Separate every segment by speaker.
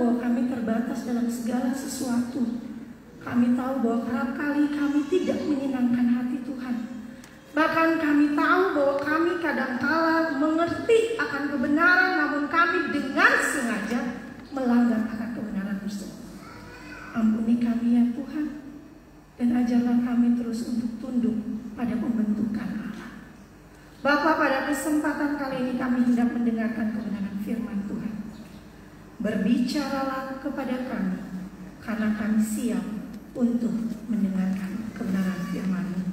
Speaker 1: bahwa kami terbatas dalam segala sesuatu. Kami tahu bahwa kerap kali kami tidak menyenangkan hati Tuhan. Bahkan kami tahu bahwa kami kadangkala mengerti akan kebenaran, namun kami dengan sengaja melanggar akan kebenaran tersebut. Ampuni kami ya Tuhan, dan ajarlah kami terus untuk tunduk pada pembentukan Allah. Bapa, pada kesempatan kali ini kami hendak mendengarkan kebenaran firman Tuhan. Berbicaralah kepada kami, karena kami siap untuk mendengarkan kebenaran firman-Mu.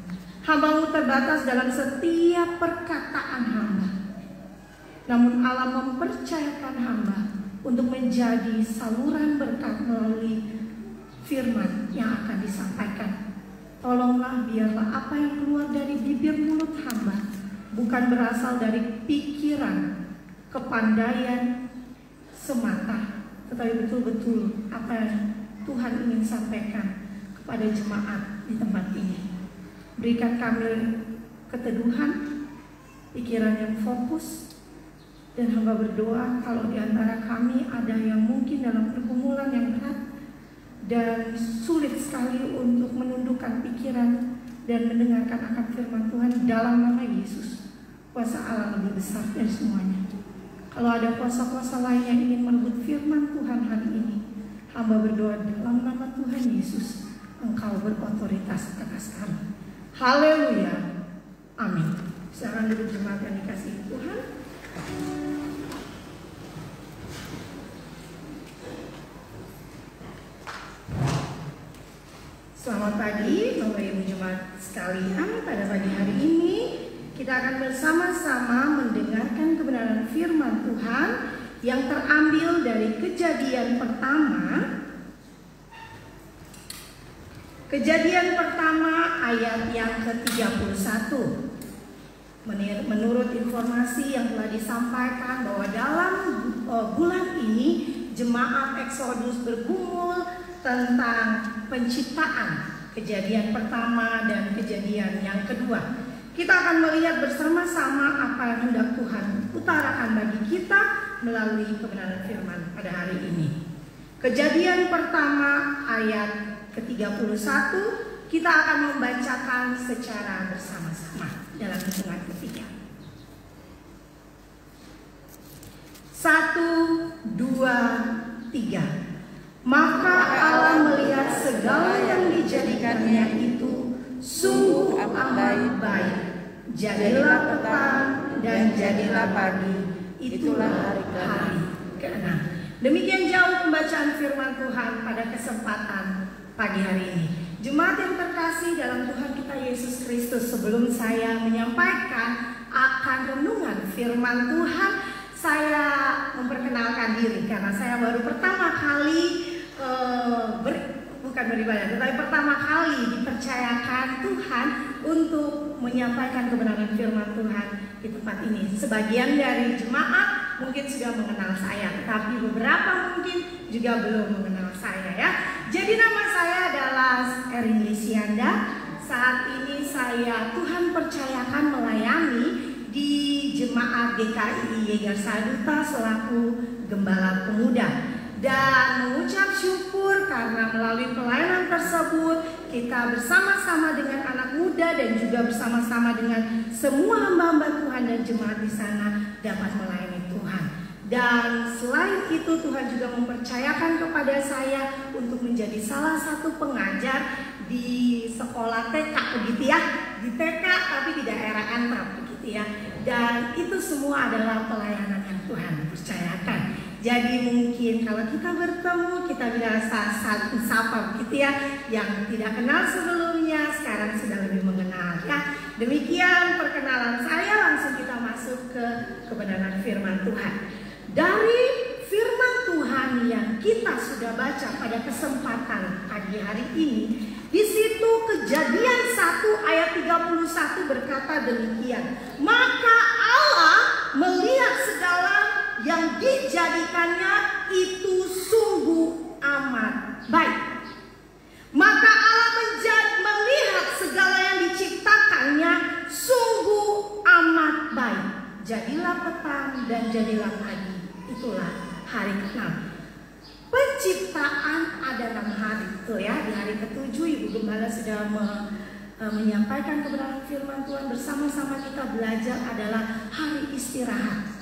Speaker 1: Hamba-Mu terbatas dalam setiap perkataan hamba, namun Allah mempercayakan hamba untuk menjadi saluran berkat melalui firman yang akan disampaikan. Tolonglah biarlah apa yang keluar dari bibir mulut hamba bukan berasal dari pikiran, kepandaian semata, tetapi betul-betul apa yang Tuhan ingin sampaikan kepada jemaat di tempat ini. Berikan kami keteduhan, pikiran yang fokus, dan hamba berdoa kalau di antara kami ada yang mungkin dalam pergumulan yang berat dan sulit sekali untuk menundukkan pikiran dan mendengarkan akan firman Tuhan, dalam nama Yesus, kuasa Allah lebih besar dari semuanya. Kalau ada kuasa-kuasa lain yang ingin merebut firman Tuhan hari ini, hamba berdoa dalam nama Tuhan Yesus, Engkau berotoritas atas kami. Haleluya, amin. Silakan duduk jemaat yang dikasihi Tuhan. Selamat pagi Bapak Ibu jemaat sekalian. Pada pagi hari ini kita akan bersama-sama mendengarkan kebenaran firman Tuhan yang terambil dari Kejadian pertama ayat yang ke-31. Menurut informasi yang telah disampaikan bahwa dalam bulan ini jemaat Exodus bergumul tentang penciptaan, Kejadian pertama dan Kejadian yang kedua. Kita akan melihat bersama-sama apa yang hendak Tuhan utarakan bagi kita melalui kebenaran firman pada hari ini. Kejadian pertama ayat ke-31, kita akan membacakan secara bersama-sama dalam hitungan ketiga. 1, 2, 3. Maka Allah melihat segala yang dijadikannya itu sungguh amat baik. Jadilah petang dan jadilah pagi. Itulah hari ke-6. Demikian jauh pembacaan firman Tuhan pada kesempatan pagi hari ini. Jemaat yang terkasih dalam Tuhan kita Yesus Kristus, sebelum saya menyampaikan akan renungan firman Tuhan, saya memperkenalkan diri karena saya baru pertama kali bukan beribadah, tetapi pertama kali dipercayakan Tuhan untuk menyampaikan kebenaran firman Tuhan di tempat ini. Sebagian dari jemaat mungkin sudah mengenal saya, tetapi beberapa mungkin juga belum mengenal saya ya. Jadi nama saya adalah Erin Lisianda. Saat ini saya Tuhan percayakan melayani di jemaat GKI Yegar Saduta selaku gembala pemuda. Dan mengucap syukur karena melalui pelayanan tersebut kita bersama-sama dengan anak muda dan juga bersama-sama dengan semua hamba-hamba Tuhan dan jemaat di sana dapat melayani Tuhan. Dan selain itu Tuhan juga mempercayakan kepada saya untuk menjadi salah satu pengajar di sekolah TK begitu ya, di TK tapi di daerah Entrap begitu ya. Dan itu semua adalah pelayanan yang Tuhan percayakan. Jadi mungkin kalau kita bertemu, kita biasa sapa begitu ya, yang tidak kenal sebelumnya sekarang sudah lebih mengenal ya. Demikian perkenalan saya, langsung kita masuk ke kebenaran firman Tuhan. Dari firman Tuhan yang kita sudah baca pada kesempatan pagi hari ini, di situ Kejadian 1 ayat 31 berkata demikian. Maka Allah melihat segala yang dijadikannya itu sungguh amat baik. Maka Allah melihat segala yang diciptakannya sungguh amat baik. Jadilah petang dan jadilah pagi. Itulah hari ke-6. penciptaan ada 6 hari. Tuh ya, di hari ke-7 Ibu Gembala sudah menyampaikan kebenaran firman Tuhan. Bersama-sama kita belajar adalah hari istirahat,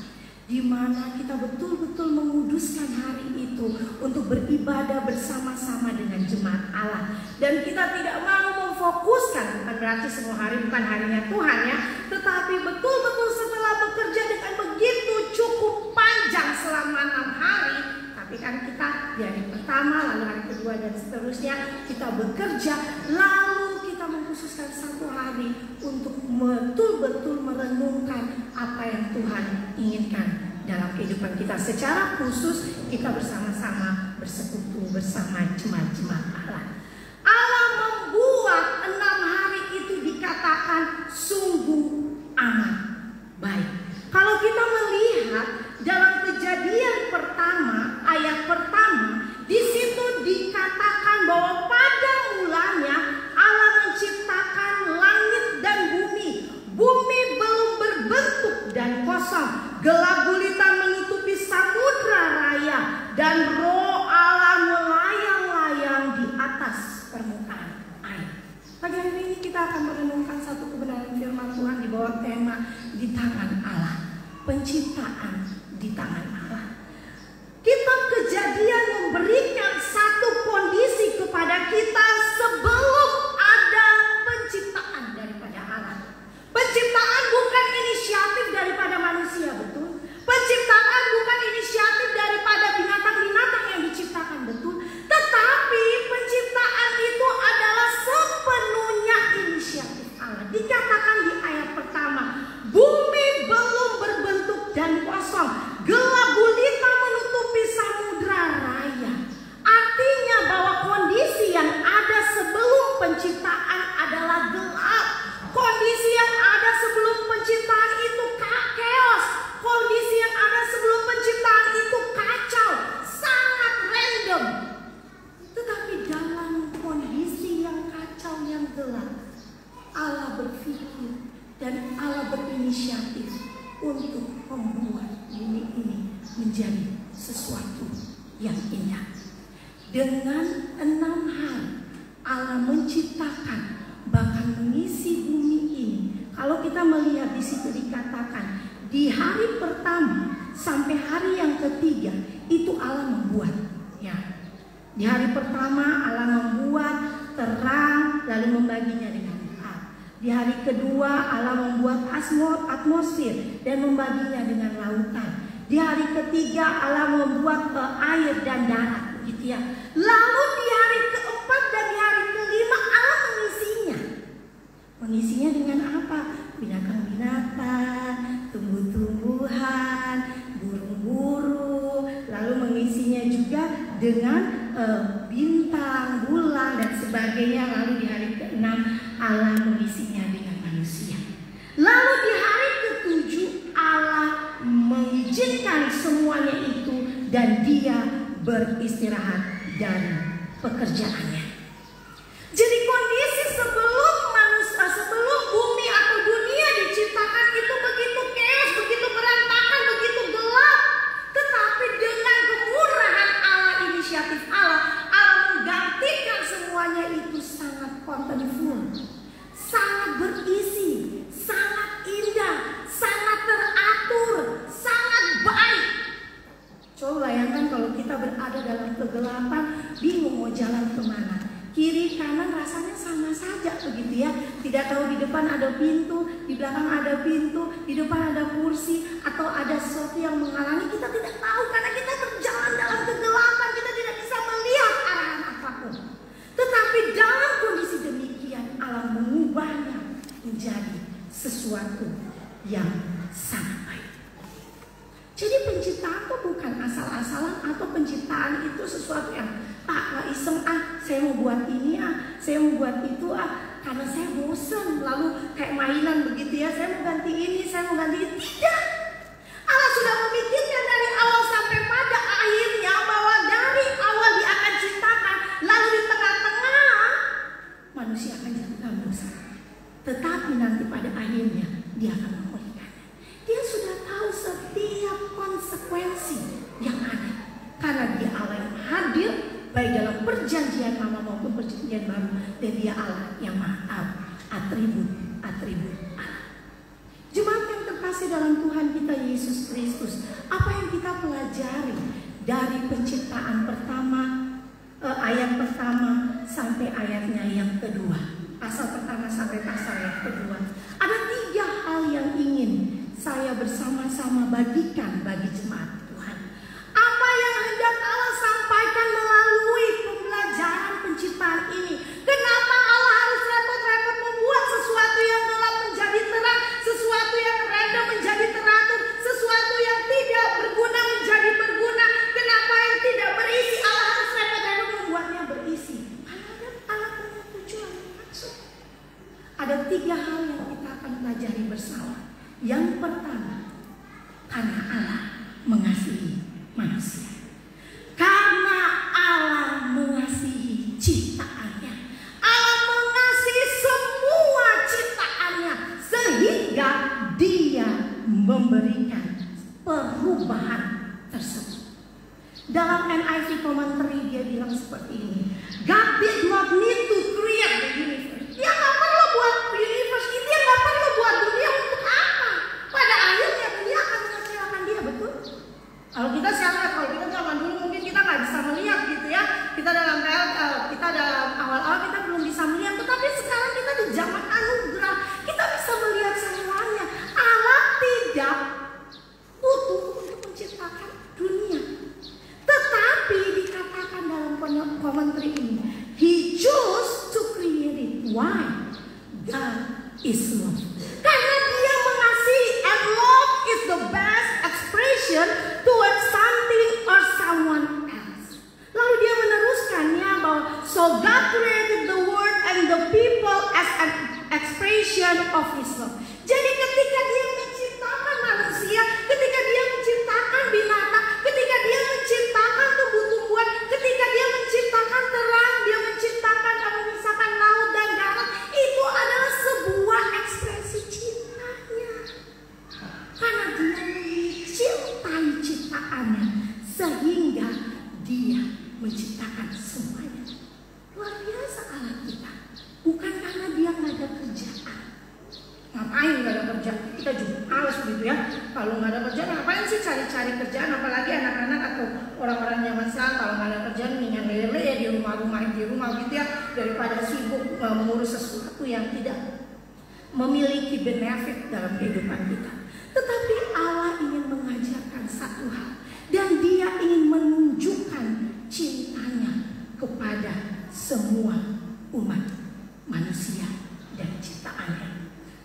Speaker 1: di mana kita betul-betul menguduskan hari itu untuk beribadah bersama-sama dengan jemaat Allah. Dan kita tidak mau memfokuskan, bukan berarti semua hari bukan harinya Tuhan ya, tetapi betul-betul setelah bekerja dengan begitu cukup panjang selama 6 hari, tapi kan kita di hari pertama, lalu hari kedua dan seterusnya kita bekerja, lalu kita mengkhususkan 1 hari untuk betul-betul merenungkan apa yang Tuhan inginkan dalam kehidupan kita. Secara khusus kita bersama-sama bersekutu bersama jemaat-jemaat Allah. Allah membuat 6 hari itu dikatakan sungguh amat baik. Kalau kita melihat dalam Kejadian pertama, ayat pertama, di situ dikatakan bahwa pada mulanya Allah menciptakan langit dan bumi. Bumi belum berbentuk dan kosong, gelap gulita menutupi samudra raya, dan roh Allah melayang-layang di atas permukaan air. Pagi hari ini kita akan merenungkan satu kebenaran firman Tuhan di bawah tema di tangan Allah. Penciptaan di tangan Allah. Kitab Kejadian memberikan satu kondisi kepada kita sebelum ada penciptaan daripada Allah. Penciptaan bukan inisiatif daripada manusia, betul? Penciptaan bukan inisiatif daripada binatang-binatang yang diciptakan, betul? Tetapi penciptaan itu adalah sepenuhnya inisiatif Allah. Dikatakan di ayat pertama, bumi belum berbentuk dan kosong, gelap gulita menutupi samudra raya. Artinya bahwa kondisi yang ada sebelum penciptaan adalah gelap. Kondisi yang ada sebelum penciptaan itu chaos. Kondisi yang ada sebelum penciptaan itu kacau, sangat random. Tetapi dalam kondisi yang kacau, yang gelap, Allah berpikir dan Allah berinisiatif untuk membuat bumi ini menjadi sesuatu yang indah. Dengan 6 hari Allah menciptakan, bahkan mengisi bumi ini. Kalau kita melihat di situ dikatakan di hari pertama sampai hari yang ketiga itu Allah membuat. Ya, di hari pertama Allah membuat terang lalu membaginya dengan gelap. Di hari kedua Allah membuat atmosfer dan membaginya dengan lautan. Di hari ketiga Allah membuat air dan darat, gitu ya. Lalu di hari keempat dan di hari kelima Allah mengisinya. Mengisinya dengan apa? Binatang-binatang, tumbuh-tumbuhan, burung-burung. Lalu mengisinya juga dengan bintang, bulan dan sebagainya. Lalu di hari ke-6 Allah mengisinya dengan manusia. Lalu di hari ke-7 Allah mengizinkan semuanya itu dan dia beristirahat dari pekerjaannya. Jadi kondisi sebelum bumi atau dunia diciptakan itu begitu chaos, begitu berantakan, begitu gelap. Tetapi dengan kemurahan Allah, inisiatif Allah, Allah menggantikan semuanya itu sangat contentful, sangat berisi, sangat indah, sangat teratur, sangat baik. Coba bayangkan kalau kita berada dalam kegelapan, bingung mau jalan kemana. Kiri kanan rasanya sama saja begitu ya. Tidak tahu di depan ada pintu, di belakang ada pintu, di depan ada kursi, atau ada sesuatu yang menghalangi. Kita tidak tahu karena kita berjalan dalam kegelapan. Kita tidak bisa melihat arahan apapun. Tetapi dalam kondisi demikian Allah mengubahnya menjadi sesuatu yang sangat baik. Jadi penciptaan itu bukan asal-asalan, atau penciptaan itu sesuatu yang nggak iseng, saya mau buat ini, saya mau buat itu, karena saya bosan, lalu kayak mainan begitu ya, saya mau ganti ini, saya mau ganti itu. Tidak. Allah sudah memikirkan dari awal sampai pada akhirnya bahwa dari awal dia akan ciptakan, lalu di tengah-tengah manusia akan jatuh dosa. Tetapi nanti pada akhirnya dia akan memulihkannya. Dia sudah tahu setiap konsekuensi yang ada, karena dia Allah yang hadir baik dalam perjanjian lama maupun perjanjian baru, dan Dia Allah yang maha atribut Allah. Jemaat yang terkasih dalam Tuhan kita Yesus Kristus, apa yang kita pelajari dari penciptaan pertama, ayat pertama sampai ayatnya yang kedua, pasal pertama sampai pasal yang kedua, ada 3 hal yang ingin saya bersama-sama bagikan bagi jemaat Tuhan. Apa yang hendak Allah sampaikan melalui pembelajaran penciptaan ini? Kenapa Allah harus repot-repot membuat sesuatu yang gelap menjadi terang, sesuatu yang random menjadi teratur, sesuatu yang tidak berguna menjadi berguna? Kenapa yang tidak berisi Allah harus repot-repot membuatnya berisi? Allah punya tujuan maksud. Ada 3 hal yang kita akan pelajari bersama. Yang pertama, karena Allah mengasihi manusia. Karena Allah mengasihi ciptaannya. Allah mengasihi semua ciptaannya, sehingga Dia memberikan perubahan tersebut. Dalam NIV commentary dia bilang seperti ini, God did not need to create the universe. Dia gak perlu buat universe ini, Dia gak perlu buat dunia. Untuk apa? Pada akhirnya dunia akan mengecewakan Dia, betul? Kalau kita siapa? Kalau kita zaman dulu mungkin kita nggak bisa melihat gitu ya. Kita dalam awal-awal kita belum bisa melihat, tetapi sekarang kita di zaman anugerah kita bisa melihat semuanya. Allah tidak butuh untuk menciptakan dunia, tetapi dikatakan dalam commentary ini, He chose to create it. Why? God is love. Karena Dia mengasihi, and love is the best expression towards something or someone else. Lalu dia meneruskannya bahwa so God created the world and the people as an expression of His love. Jadi ketika Dia menciptakan manusia, ketika Dia menciptakan binatang, ketika Dia menciptakan tumbuh-tumbuhan, ketika Dia menciptakan terang, Dia menciptakan misalkan laut dan darat, itu adalah sebuah ekspresi cintanya. Karena Dia mencintai ciptaannya, sehingga Dia menciptakan semuanya. Luar biasa Allah kita. Bukan karena Dia nggak ada kerjaan. Ngapain nggak ada kerjaan? Kita juga males begitu ya. Kalau nggak ada kerjaan, ngapain sih cari-cari kerjaan? Apalagi anak-anak atau orang-orang zaman sekarang, kalau nggak ada kerjaan, minyak lele ya di rumah gitu ya, daripada sibuk mengurus sesuatu yang tidak memiliki benefit dalam kehidupan kita. Tetapi Allah ingin mengajarkan satu hal, dan Dia ingin menunjukkan cintanya kepada semua umat manusia dan ciptaannya.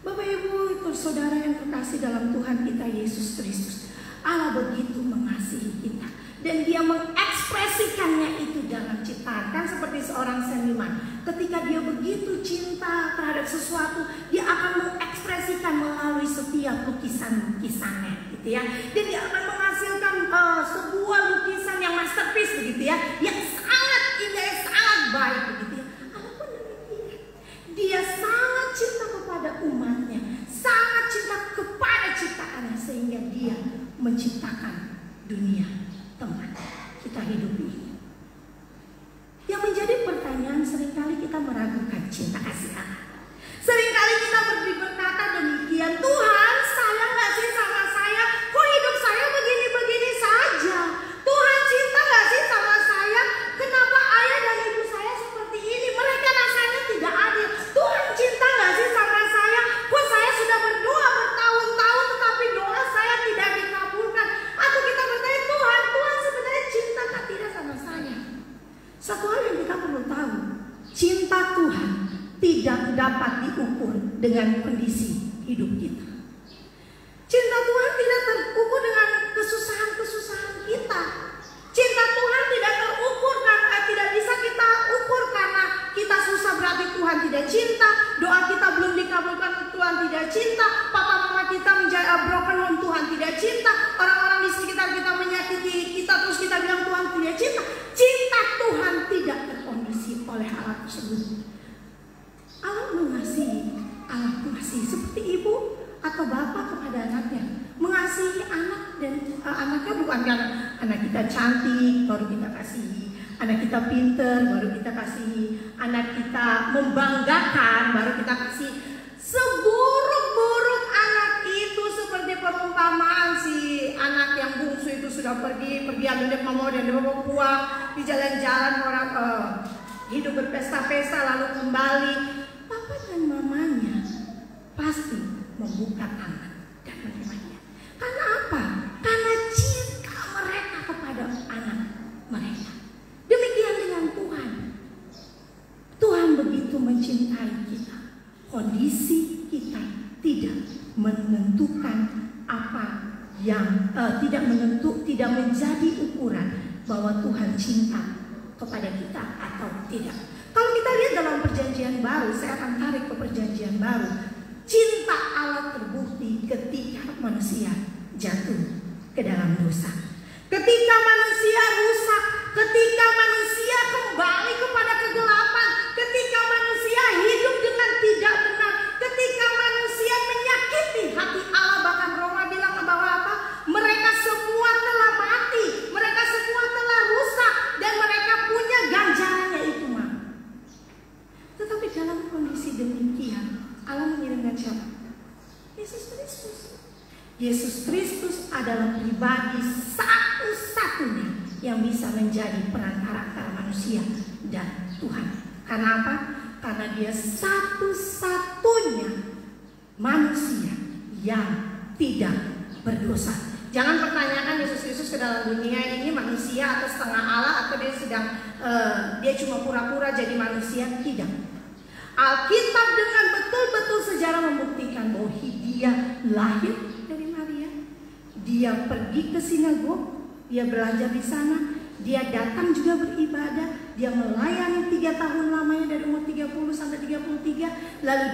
Speaker 1: Bapak Ibu, saudara yang terkasih dalam Tuhan kita Yesus Kristus, Allah begitu mengasihi kita, dan Dia mengekspresikannya itu dalam ciptaan. Kan seperti seorang seniman, ketika dia begitu cinta terhadap sesuatu, dia akan mengekspresikan melalui setiap lukisan-lukisannya gitu ya. Dan dia akan menghasilkan sebuah lukisan yang masterpiece begitu ya, yang sangat indah, sangat baik begitu ya. Allah pun demikian. Dia sangat cinta kepada umatnya, sangat cinta kepada ciptaannya, sehingga Dia menciptakan dunia tempat kita hidup ini. Yang menjadi pertanyaan, seringkali kita meragukan cinta kasih Allah. Seringkali kita berkata demikian, Tuhan sayang gak sih sama saya? Kok hidup saya begini-begini saja? Tuhan cinta gak sih sama saya? Kenapa ayah dan ibu saya seperti ini? Mereka rasanya tidak adil. Tuhan cinta gak sih sama saya? Kok saya sudah berdoa bertahun-tahun tetapi doa saya tidak dikabulkan? Atau kita bertanya, Tuhan sebenarnya cinta gak tidak sama saya? Satu hal yang kita perlu tahu, cinta Tuhan tidak dapat diukur dengan kondisi hidup kita. Cinta Tuhan tidak terukur dengan kesusahan-kesusahan kita. Cinta Tuhan tidak terukur karena tidak bisa kita ukur karena kita susah berarti Tuhan tidak cinta. Doa kita belum dikabulkan, Tuhan tidak cinta. Papa mama kita menjadi broken home, Tuhan tidak cinta. Orang-orang di sekitar kita menyakiti kita, terus kita bilang Tuhan tidak cinta. Cinta Tuhan tidak terkondisi oleh Allah tersebut. Allah mengasihi seperti ibu atau bapak kepada anaknya, mengasihi anak, dan anaknya bukan karena anak kita cantik baru kita kasihi, anak kita pinter, baru kita kasih anak kita membanggakan, baru kita kasih. Seburuk-buruk anak itu seperti perumpamaan si anak yang bungsu itu sudah pergi ambil mama dan bawa puang di jalan-jalan orang hidup berpesta-pesta lalu kembali. Papa dan mamanya pasti membuka tangan dan menerimanya. Karena apa? Karena cinta mereka kepada anak mereka. Demikian dengan Tuhan. Tuhan begitu mencintai kita. Kondisi kita tidak menentukan apa yang tidak menjadi ukuran bahwa Tuhan cinta kepada kita atau tidak. Kalau kita lihat dalam perjanjian baru, saya akan tarik ke perjanjian baru. Cinta Allah terbukti ketika manusia jatuh ke dalam dosa. Ketika manusia rusak, ketika manusia kembali kepada kegelapan, ketika manusia hidup dengan tidak benar, ketika manusia menyakiti hati Allah, bahkan Roma bilang bahwa apa? Mereka semua telah mati, mereka semua telah rusak, dan mereka punya ganjarannya itu mah. Tetapi dalam kondisi demikian, Allah mengirimkan siapa? Yesus Kristus. Yesus Kristus adalah pribadi satu-satunya yang bisa menjadi perantara antara manusia dan Tuhan. Karena apa? Karena dia satu-satunya manusia yang tidak berdosa. Jangan pertanyakan Yesus Kristus ke dalam dunia ini manusia atau setengah Allah, atau dia cuma pura-pura jadi manusia. Tidak. Alkitab dengan betul-betul sejarah membuktikan bahwa dia lahir dari Maria. Dia pergi ke sinagog, dia belajar di sana, dia datang juga beribadah, dia melayani 3 tahun lamanya dari umur 30 sampai 33, lalu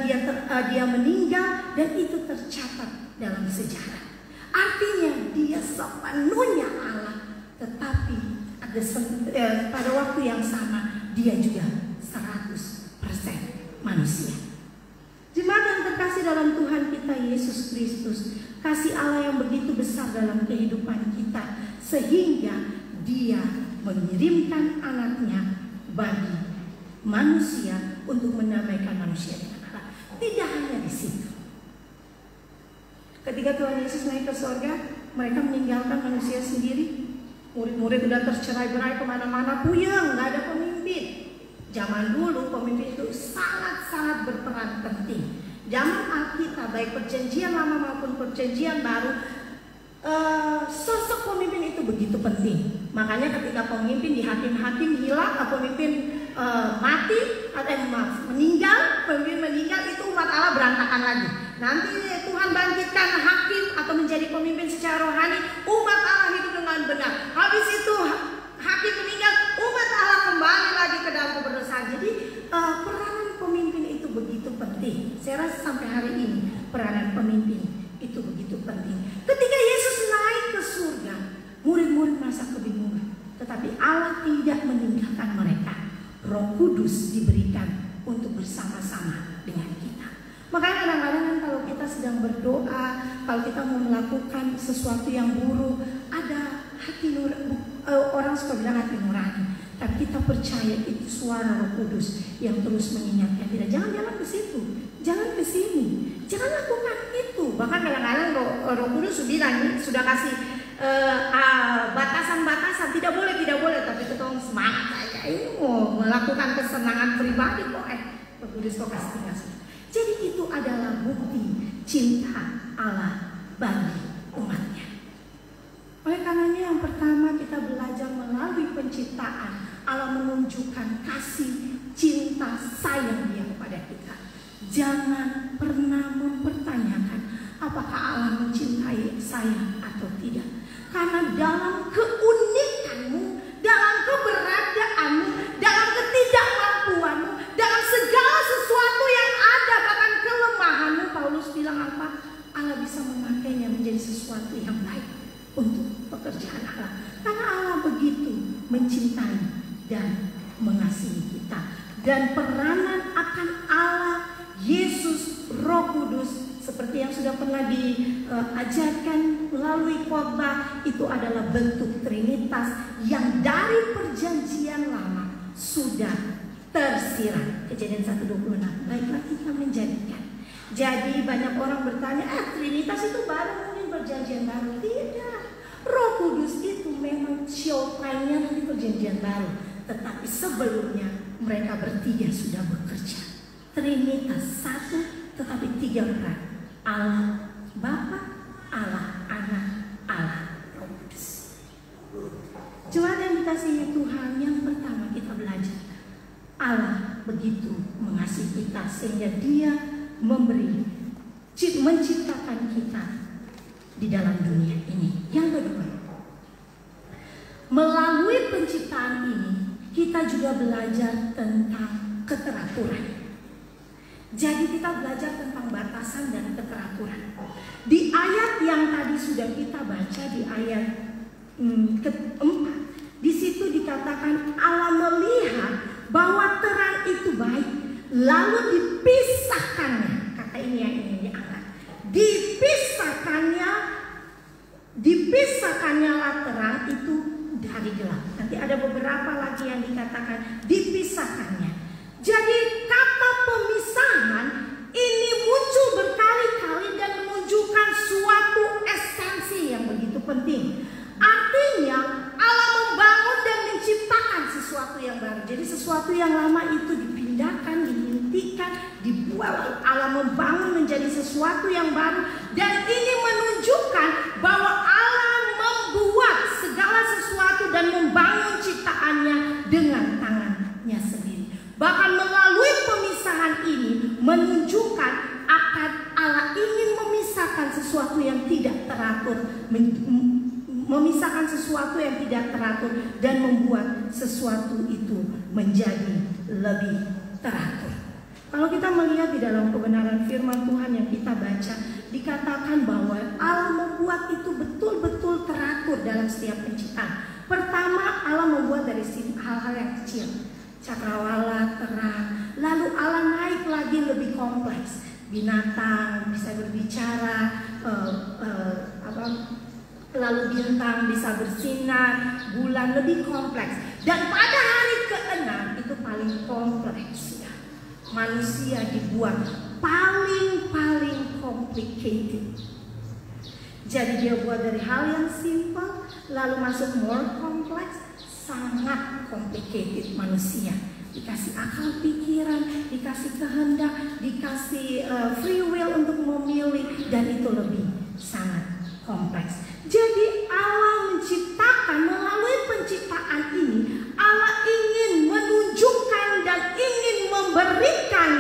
Speaker 1: dia meninggal, dan itu tercatat dalam sejarah. Artinya dia sepenuhnya Allah, tetapi pada waktu yang sama dia juga 100% manusia. Jemaat yang terkasih dalam Tuhan kita Yesus Kristus, kasih Allah yang begitu besar dalam kehidupan kita, sehingga dia mengirimkan anaknya bagi manusia untuk mendamaikan manusia dengan Allah. Tidak hanya di situ. Ketika Tuhan Yesus naik ke surga, mereka meninggalkan manusia sendiri. Murid-murid udah tercerai-berai kemana-mana, puyeng, nggak ada pemimpin. Zaman dulu pemimpin itu sangat-sangat berperan penting. Zaman Alkitab, baik perjanjian lama maupun perjanjian baru, sosok pemimpin itu begitu penting. Makanya ketika pemimpin di hakim-hakim hilang, pemimpin mati atau meninggal, pemimpin meninggal, itu umat Allah berantakan lagi. Nanti Tuhan bangkitkan hakim atau menjadi pemimpin secara rohani, umat Allah hidup dengan benar. Habis itu hakim meninggal, umat Allah kembali lagi ke dalam keberdosaan. Jadi peranan pemimpin itu begitu penting. Saya rasa sampai hari ini peranan pemimpin itu begitu penting. Ketika Yesus naik ke surga, murid-murid merasa kebingungan, tetapi Allah tidak meninggalkan mereka. Roh Kudus diberikan untuk bersama-sama dengan kita. Makanya kadang-kadang kan kalau kita sedang berdoa, kalau kita mau melakukan sesuatu yang buruk, ada hati orang suka bilang hati nurani, tapi kita percaya itu suara Roh Kudus yang terus mengingatkan kita. Jangan ke situ, jangan ke sini, jangan lakukan itu. Bahkan kadang-kadang Roh Kudus sudah kasih batasan-batasan, tidak boleh, tapi kita semangat aja. Ini mau melakukan kesenangan pribadi kok, Roh Kudus kok kasih tinggal. Jadi itu adalah bukti cinta Allah bagi umatnya. Oleh karenanya yang pertama kita belajar melalui penciptaan, Allah menunjukkan kasih, cinta, sayang Dia kepada kita. Jangan pernah mempertanyakan apakah Allah mencintai saya atau tidak. Karena dalam keunikanmu, dalam keberadaanmu, dalam ketidakmampuanmu, dalam segala sesuatu yang ada, bahkan kelemahanmu, Paulus bilang apa? Allah bisa memakainya menjadi sesuatu yang baik untuk pekerjaan Allah. Karena Allah begitu mencintai dan mengasihi kita. Dan peranan akan Allah, Yesus, Roh Kudus seperti yang sudah pernah diajarkan melalui khotbah, itu adalah bentuk Trinitas yang dari perjanjian lama sudah tersirat. Kejadian 1:26. Baiklah kita menjadikan. Jadi banyak orang bertanya, Trinitas itu baru mungkin perjanjian baru. Tidak. Roh Kudus itu memang showtime-nya di perjanjian baru. Tetapi sebelumnya mereka bertiga sudah bekerja. Trinitas satu tetapi tiga orang. Allah Bapa, Allah Anak, Allah Roh Kudus. Jemaat yang dikasihi Tuhan, yang pertama kita belajar, Allah begitu mengasihi kita sehingga Dia menciptakan kita di dalam dunia ini. Yang kedua, melalui penciptaan ini kita juga belajar tentang keteraturan. Jadi kita belajar tentang batasan dan keteraturan. Di ayat yang tadi sudah kita baca, di ayat keempat, di situ dikatakan Allah melihat bahwa terang itu baik, lalu dipisahkannya. Kata ini yang ingin diangkat. Dipisahkannya lah terang itu dari gelap. Nanti ada beberapa lagi yang dikatakan dipisahkannya. Jadi kata pemisahan ini muncul berkali-kali dan menunjukkan suatu esensi yang begitu penting. Artinya Allah membangun dan menciptakan sesuatu yang baru. Jadi sesuatu yang lama itu dipindahkan, dihentikan, dibuat. Allah membangun menjadi sesuatu yang baru. Dan ini menunjukkan bahwa Allah membuat segala sesuatu dan membangun ciptaannya dengan tangannya sendiri. Bahkan melalui pemisahan ini menunjukkan akan Allah ingin memisahkan sesuatu yang tidak teratur, memisahkan sesuatu yang tidak teratur dan membuat sesuatu itu menjadi lebih teratur. Kalau kita melihat di dalam kebenaran firman Tuhan yang kita baca, dikatakan bahwa Allah membuat itu betul-betul teratur dalam setiap penciptaan. Pertama, Allah membuat dari hal-hal yang kecil, cakrawala, terang. Lalu Allah naik lagi lebih kompleks. Binatang bisa berbicara, lalu bintang bisa bersinar, bulan lebih kompleks. Dan pada hari ke-6 itu paling kompleks. Manusia dibuat paling complicated. Jadi dia buat dari hal yang simple lalu masuk more complex, sangat complicated manusia. Dikasih akal pikiran, dikasih kehendak, dikasih free will untuk memilih, dan itu lebih sangat kompleks. Jadi Allah menciptakan, melalui penciptaan ini Allah ingin menunjukkan dan ingin memberikan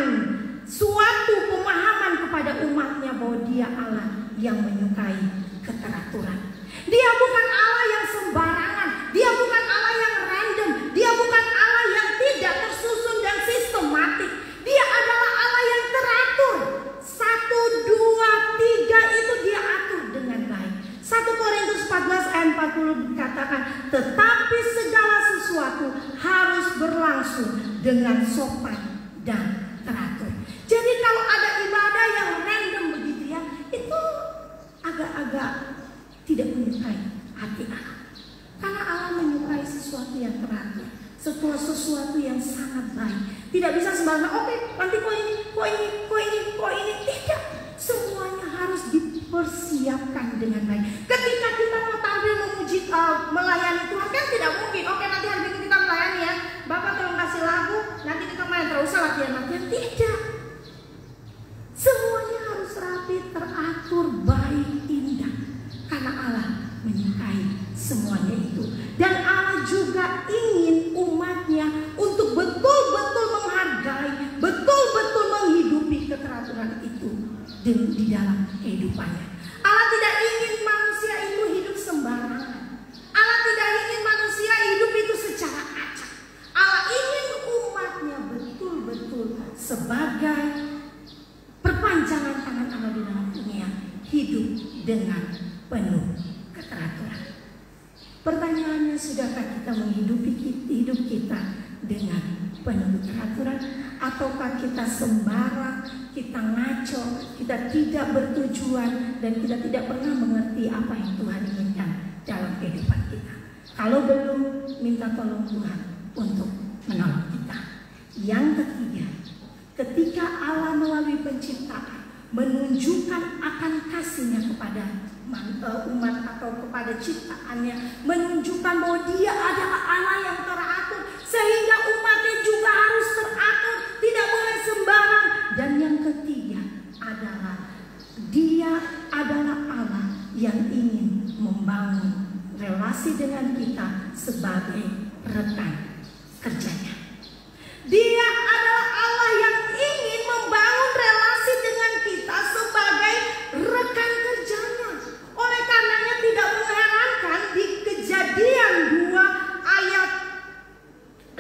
Speaker 1: suatu pemahaman kepada umatnya bahwa Dia Allah yang menyukai keteraturan. Dia bukan Allah yang sembarangan, Dia bukan Allah yang random, Dia bukan Allah yang tidak tersusun dan sistematik. Dia adalah Allah yang teratur. 1, 2, 3 itu Dia atur dengan baik. 1 Korintus 14 ayat 40 dikatakan, tetapi segala sesuatu harus berlangsung dengan sopan dan teratur. Jadi kalau ada ibadah yang random begitu ya, itu agak-agak tidak menyukai hati Allah. Karena Allah menyukai sesuatu yang teratur, sesuatu yang sangat baik. Tidak bisa sembarangan, oke, nanti kok ini. Tidak, semuanya harus dipersiapkan dengan baik. Ketika kita mau tampil memuji, melayani Tuhan kan tidak mungkin, oke nanti hari ini kita melayani ya, Bapak tolong kasih lagu, nanti kita main, terus latihan. Tidak. Semuanya harus rapi, teratur, baik, indah. Karena Allah menyukai semuanya itu. Dan Allah juga ingin umatnya untuk betul-betul menghargai, betul-betul menghidupi keteraturan itu di dalam kehidupannya. Allah tidak ingin manusia itu hidup sembarangan. Allah tidak ingin manusia hidup itu secara acak. Allah ingin umatnya betul-betul sebagai perpanjangan tangan Allah di dalam dunia, hidup dengan penuh keteraturan. Pertanyaannya, sudahkah kita menghidupi hidup kita dengan penuh keteraturan, ataukah kita sembarang, kita ngaco, kita tidak bertujuan, dan kita tidak pernah mengerti apa yang Tuhan inginkan dalam kehidupan kita. Kalau belum, minta tolong Tuhan untuk menolong kita. Yang ketiga, ketika Allah melalui penciptaan menunjukkan akan kasihnya kepada umat atau kepada ciptaannya, menunjukkan bahwa Dia adalah Allah yang teratur, sehingga umatnya juga harus teratur, tidak boleh sembarang. Dan yang ketiga adalah Dia adalah Allah yang ingin membangun relasi dengan kita sebagai rekan kerjanya. Dia adalah Allah yang ingin membangun relasi dengan kita sebagai rekan kerjanya. Oleh karenanya tidak mengherankan di Kejadian 2 ayat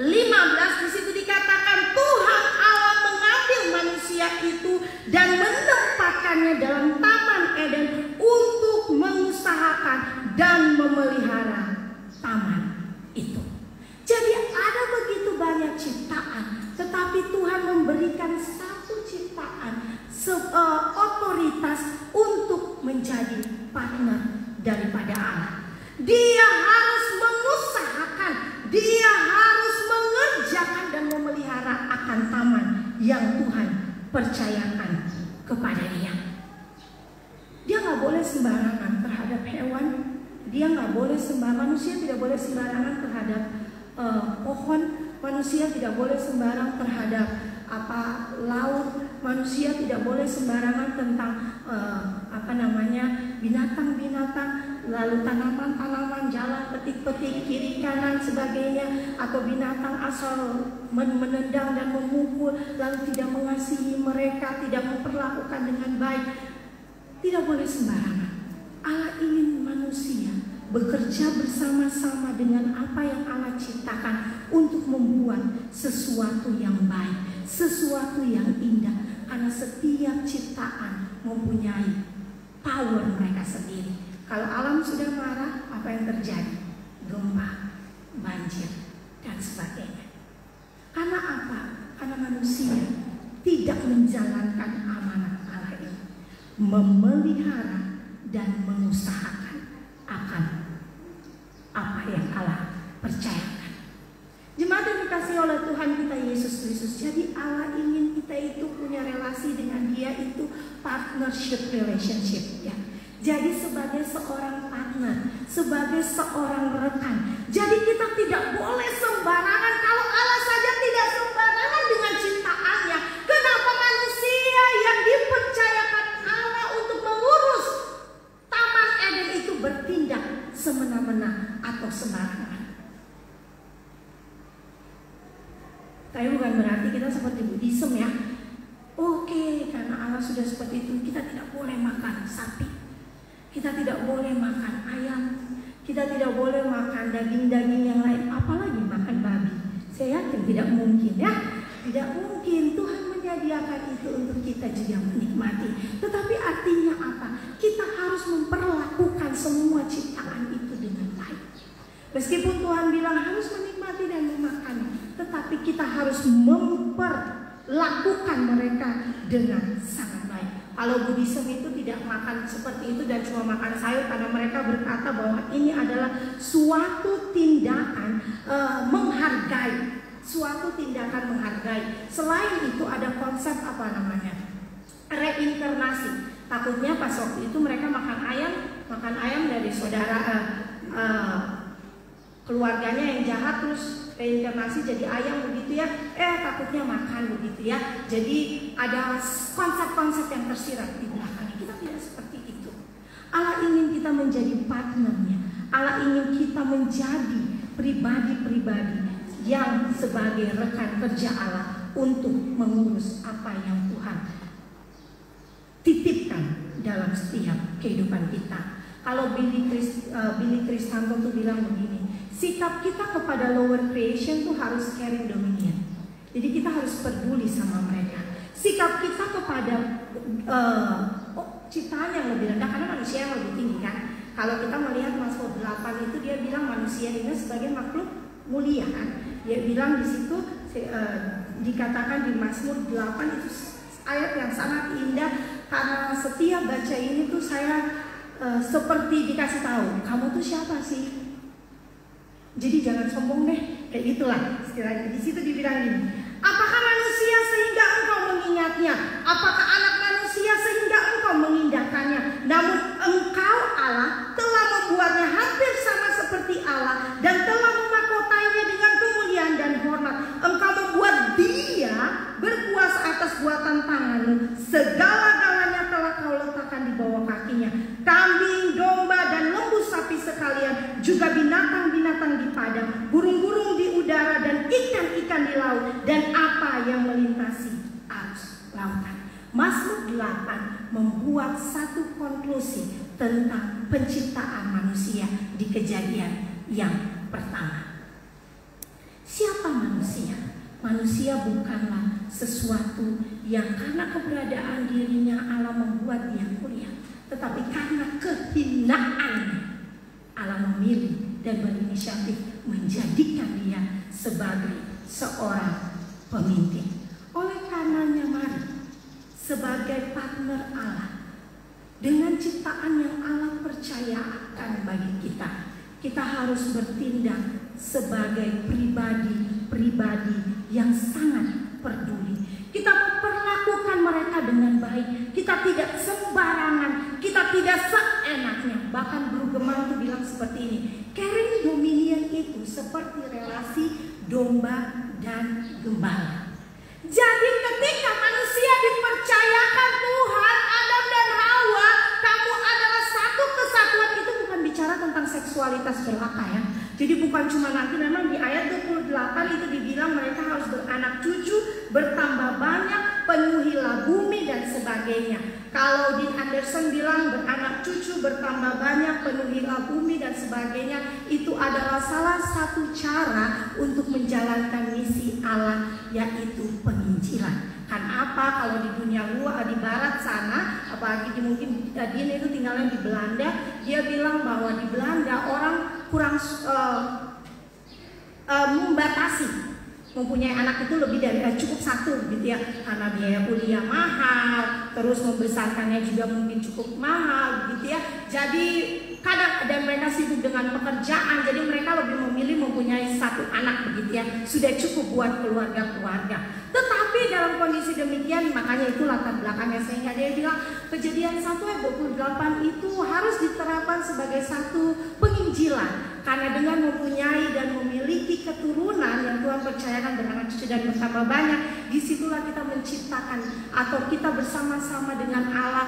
Speaker 1: 15 di situ dikatakan Tuhan Allah mengambil manusia itu dan menempatkannya dalam Taman Eden untuk mengusahakan dan memelihara taman itu. Jadi ada begitu banyak ciptaan, tetapi Tuhan memberikan satu ciptaan otoritas untuk menjadi partner daripada Allah. Dia harus mengusahakan, dia harus mengerjakan dan memelihara akan taman yang Tuhan percayakan kepada dia. Dia nggak boleh sembarangan terhadap hewan, dia nggak boleh sembarangan, manusia tidak boleh sembarangan terhadap pohon, manusia tidak boleh sembarang terhadap laut, manusia tidak boleh sembarangan tentang binatang-binatang, lalu tanaman-tanaman, jalan petik-petik kiri kanan sebagainya, atau binatang asal menendang dan memukul lalu tidak mengasihi mereka, tidak memperlakukan dengan baik. Tidak boleh sembarangan. Allah ingin manusia bekerja bersama-sama dengan apa yang Allah ciptakan untuk membuat sesuatu yang baik, sesuatu yang indah. Karena setiap ciptaan mempunyai power mereka sendiri. Kalau alam sudah marah, apa yang terjadi? Gempa, banjir, dan sebagainya. Karena apa? Karena manusia tidak menjalankan amanat Allah ini, memelihara dan mengusahakan akan apa yang Allah percayakan. Jemaat yang dikasihi oleh Tuhan kita Yesus Kristus, jadi Allah ingin kita itu punya relasi dengan Dia, itu partnership relationship ya. Jadi sebagai seorang partner, sebagai seorang rekan. Jadi kita tidak boleh sembarangan. Kalau Allah saja tidak sembarangan dengan ciptaannya, kenapa manusia yang dipercayakan Allah untuk mengurus Taman Eden itu bertindak semena-mena atau sembarangan? Tapi bukan berarti kita seperti Buddhism ya. Oke, karena Allah sudah seperti itu, kita tidak boleh makan sapi, kita tidak boleh makan ayam, kita tidak boleh makan daging-daging yang lain, apalagi makan babi. Saya yakin tidak mungkin ya. Tidak mungkin. Tuhan menyediakan itu untuk kita juga menikmati. Tetapi artinya apa? Kita harus memperlakukan semua ciptaan itu dengan baik. Meskipun Tuhan bilang harus menikmati dan memakan, tetapi kita harus memperlakukan mereka dengan sangat baik. Kalau Buddhism itu tidak makan seperti itu dan cuma makan sayur, karena mereka berkata bahwa ini adalah suatu tindakan menghargai, suatu tindakan menghargai. Selain itu ada konsep reinkarnasi. Takutnya pas waktu itu mereka makan ayam dari saudara keluarganya yang jahat, terus reinkarnasi jadi ayam begitu ya. Takutnya makan begitu ya. Jadi ada konsep-konsep yang tersirat di belakangnya. Kita tidak seperti itu. Allah ingin kita menjadi partnernya. Allah ingin kita menjadi pribadi-pribadi yang sebagai rekan kerja Allah untuk mengurus apa yang Tuhan titipkan dalam setiap kehidupan kita. Kalau Billy Kristanto tuh bilang begini, sikap kita kepada lower creation tuh harus carry dominion. Jadi kita harus peduli sama mereka. Sikap kita kepada ciptaan yang lebih rendah, karena manusia yang lebih tinggi kan. Kalau kita melihat Mazmur 8 itu dia bilang manusia ini sebagai makhluk mulia kan. Dia bilang di situ dikatakan di Mazmur 8 itu ayat yang sangat indah, karena setiap baca ini tuh saya seperti dikasih tahu, kamu tuh siapa sih? Jadi jangan sombong deh, kayak gitulah istilahnya. Di situ dibilang ini, apakah manusia sehingga engkau mengingatnya? Apakah anak manusia sehingga engkau mengindahkannya? Namun engkau Allah telah membuatnya hampir sama seperti Allah dan telah memahkotainya dengan kemuliaan dan hormat. Engkau membuat dia berkuasa atas buatan tanganmu. Segala-galanya telah kau letakkan di bawah kakinya. Kambing, domba, dan lembu sapi sekalian, juga binatang-binatang di padang, burung-burung di udara, dan ikan-ikan di laut, dan apa yang melintasi arus lautan. Mazmur 8 membuat satu konklusi tentang penciptaan manusia di Kejadian yang pertama. Siapa manusia? Manusia bukanlah sesuatu yang karena keberadaan dirinya Allah membuat dia mulia, tetapi karena kehinaannya Allah memilih dan berinisiatif menjadikan dia sebagai seorang pemimpin. Oleh karenanya mari sebagai partner Allah dengan ciptaan yang Allah percayakan bagi kita, kita harus bertindak sebagai pribadi-pribadi yang sangat peduli. Kita memperlakukan mereka dengan baik. Kita tidak sembarangan, kita tidak seenaknya. Bahkan Guru Gemang itu bilang seperti ini, caring dominion itu seperti relasi domba dan gembala. Jadi ketika manusia dipercayakan Tuhan, Adam dan Hawa, kamu adalah satu kesatuan, itu bukan bicara tentang seksualitas belaka ya. Jadi bukan cuma nanti, memang di ayat 28 itu dibilang mereka harus beranak cucu, bertambah banyak, penuhilah bumi dan sebagainya. Kalau Dean Anderson bilang beranak cucu, bertambah banyak, penuhilah bumi dan sebagainya, itu adalah salah satu cara untuk menjalankan misi Allah, yaitu penginjilan. Kan apa kalau di dunia luar, di barat sana, apalagi mungkin Dean itu tinggalnya di Belanda, dia bilang bahwa di Belanda orang kurang membatasi mempunyai anak itu lebih dari cukup satu gitu ya, karena biaya kuliah mahal, terus membesarkannya juga mungkin cukup mahal gitu ya. Jadi kadang dan mereka sibuk dengan pekerjaan, jadi mereka lebih memilih mempunyai satu anak begitu ya, sudah cukup buat keluarga-keluarga. Tetapi dalam kondisi demikian, makanya itu latar belakangnya, sehingga dia bilang Kejadian 1 ayat 28 itu harus diterapkan sebagai satu penginjilan. Karena dengan mempunyai dan memiliki keturunan yang Tuhan percayakan beranak cucu dan bertambah banyak, disitulah kita menciptakan atau kita bersama-sama dengan Allah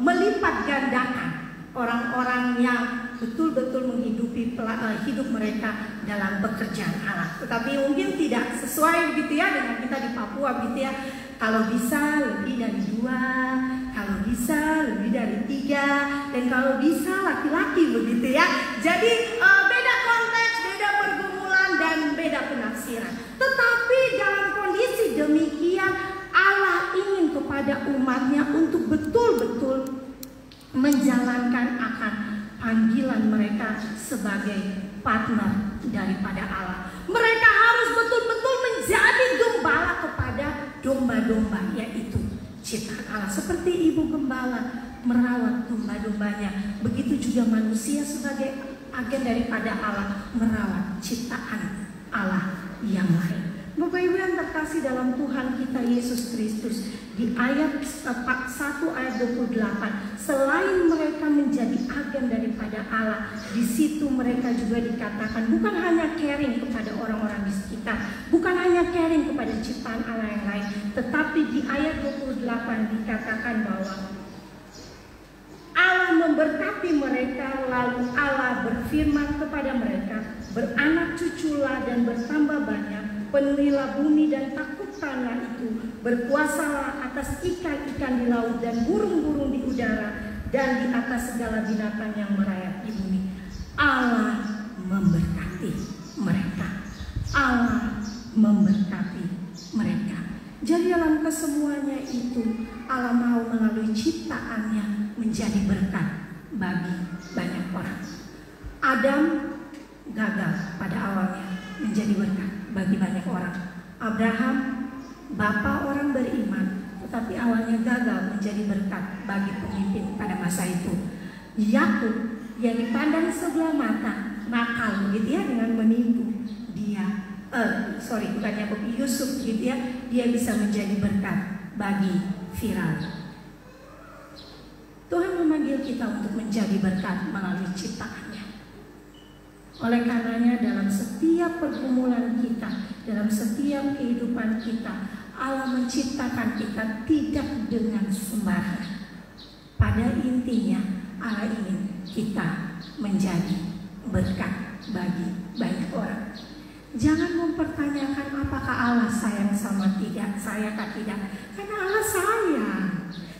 Speaker 1: melipat gandakan orang-orang yang betul-betul menghidupi hidup mereka dalam pekerjaan Allah. Tetapi mungkin tidak sesuai gitu ya dengan kita di Papua gitu ya. Kalau bisa lebih dari 2, kalau bisa lebih dari 3, dan kalau bisa laki-laki begitu ya. Jadi beda konteks, beda pergumulan, dan beda penafsiran. Tetapi dalam kondisi demikian, Allah ingin kepada umatnya untuk betul-betul menjalankan akan panggilan mereka sebagai partner daripada Allah. Mereka harus betul-betul menjadi gembala kepada domba-domba, yaitu ciptaan Allah. Seperti ibu gembala merawat domba-dombanya, begitu juga manusia sebagai agen daripada Allah merawat ciptaan Allah yang lain. Bapak Ibu yang terkasih dalam Tuhan kita Yesus Kristus, di ayat 1 ayat 28, selain mereka menjadi agen daripada Allah, di situ mereka juga dikatakan bukan hanya caring kepada orang-orang di sekitar, bukan hanya caring kepada ciptaan Allah yang lain, tetapi di ayat 28 dikatakan bahwa Allah memberkati mereka, lalu Allah berfirman kepada mereka, beranak cuculah dan bertambah banyak, penuhilah bumi dan taklukkanlah itu, berkuasalah atas ikan-ikan di laut dan burung-burung di udara dan di atas segala binatang yang merayap di bumi. Allah memberkati mereka. Allah memberkati mereka. Jadi dalam kesemuanya itu Allah mau melalui ciptaannya menjadi berkat bagi banyak orang. Adam gagal pada awalnya menjadi berkat. bagi banyak orang. Abraham, bapa orang beriman, tetapi awalnya gagal menjadi berkat bagi pemimpin pada masa itu. Yakub yang dipandang sebelah mata, nakal gitu ya, dengan menipu, bukan Yakub, Yusuf gitu ya, dia bisa menjadi berkat bagi Firaun. Tuhan memanggil kita untuk menjadi berkat melalui ciptaannya. Oleh karenanya dalam setiap pergumulan kita, dalam setiap kehidupan kita, Allah menciptakan kita tidak dengan sembarangan. Pada intinya Allah ingin kita menjadi berkat bagi banyak orang. Jangan mempertanyakan apakah Allah sayang sama saya kah tidak, karena Allah sayang.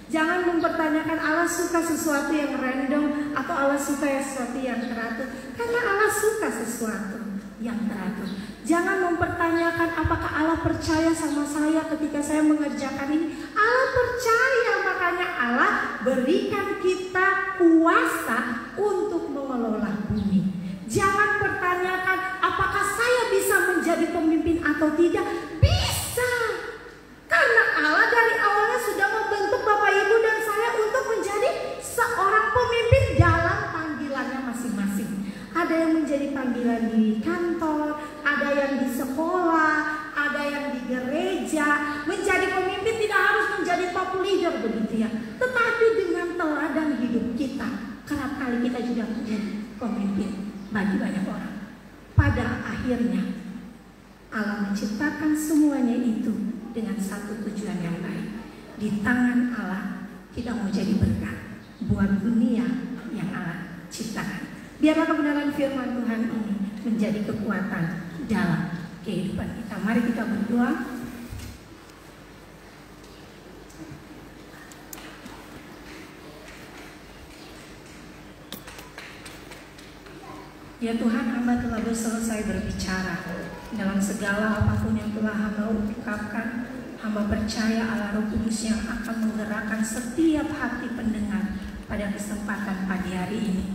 Speaker 1: Jangan mempertanyakan Allah suka sesuatu yang random atau Allah suka sesuatu yang teratur, karena Allah suka sesuatu yang teratur. Jangan mempertanyakan apakah Allah percaya sama saya ketika saya mengerjakan ini. Allah percaya, makanya Allah berikan kita kuasa untuk mengelola bumi. Jangan pertanyakan apakah saya bisa menjadi pemimpin atau tidak. Bisa, karena Allah dari awalnya sudah membentuk Bapak Ibu dan saya untuk menjadi seorang pemimpin dalam panggilannya masing-masing. Ada yang menjadi panggilan di kantor, ada yang di sekolah, ada yang di gereja. Menjadi pemimpin tidak harus menjadi top leader begitu ya, tetapi dengan teladan hidup kita, kerap kali kita juga menjadi pemimpin bagi banyak orang. Pada akhirnya Allah menciptakan semuanya itu dengan satu tujuan yang baik. Di tangan Allah kita mau jadi berkat buat dunia yang Allah ciptakan. Biarlah kebenaran firman Tuhan ini menjadi kekuatan dalam kehidupan kita. Mari kita berdoa. Ya Tuhan, hamba telah selesai berbicara. Dalam segala apapun yang telah hamba ungkapkan, hamba percaya Allah Roh Kudus yang akan menggerakkan setiap hati pendengar pada kesempatan pagi hari ini.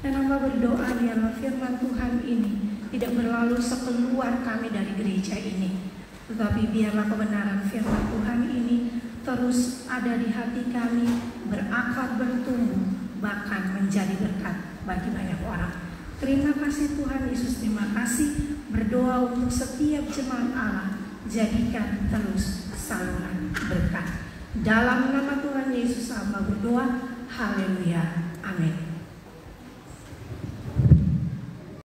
Speaker 1: Dan hamba berdoa biarlah firman Tuhan ini tidak berlalu sekeluar kami dari gereja ini, tetapi biarlah kebenaran firman Tuhan ini terus ada di hati kami, berakar, bertumbuh, bahkan menjadi berkat bagi banyak orang. Terima kasih Tuhan Yesus, terima kasih. Berdoa untuk setiap jemaat Allah, jadikan terus saluran berkat. Dalam nama Tuhan Yesus hamba berdoa, haleluya, amin.